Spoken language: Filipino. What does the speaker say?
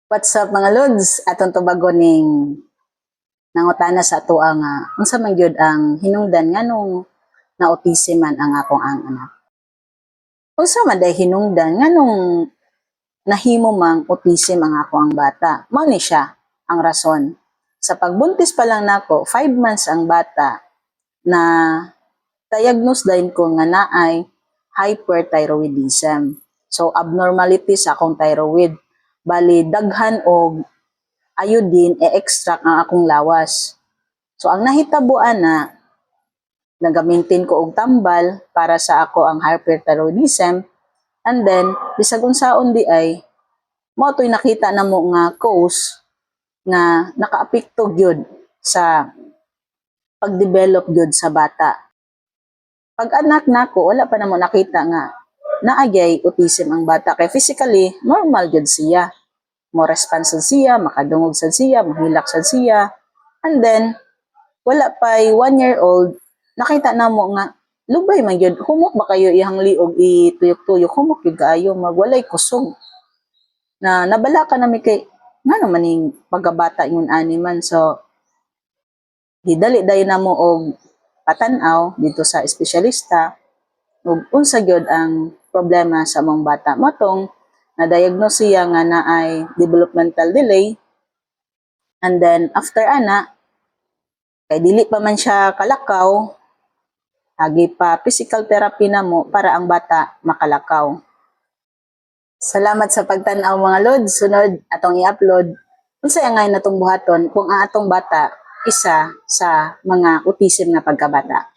What's up mga lods? Atong tubago ning nangutana sa ato nga unsa man gyud ang hinungdan nganong na-autism man ang akong ang anak. Unsa man day hinungdan nganong nahimo mang autism ang akong ang bata? Mao ni siya ang rason. Sa pagbuntis pa lang nako, 5 months ang bata na diagnose din ko nga naay hyperthyroidism. So abnormality sa akong thyroid. Bali daghan og iodine e-extract ang akong lawas. So ang nahitabuan na nag-maintain ko og tambal para sa ako ang hyperthyroidism, and then bisag unsaon di ay mao toy nakita namo nga cause nga nakaapekto gyud sa pagdevelop gyud sa bata. Pag anak nako wala pa namo nakita nga naagay autism ang bata kay physically normal gyud siya. Mo response siya, makadungog sad siya, mahilak sad siya. And then, wala pa'y 1-year-old, nakita na mo nga, lubay man yun, humok ba kayo ihang liog, ituyok-tuyok, humok yun kaayo, magwalay kusog. Na nabala ka namin kay, nga naman yung pagkabata yung animan. So, didali-dayo na mo og patanaw dito sa espesyalista, ug unsa gyud ang problema sa mong bata. Matong, na-diagnose siya nga na ay developmental delay. And then, after ana, kay dili pa man siya kalakaw, agi pa physical therapy na mo para ang bata makalakaw. Salamat sa pagtanaw mga lods. Sunod, atong i-upload. Unsa nga natong buhaton kung ang atong bata isa sa mga autism na pagkabata.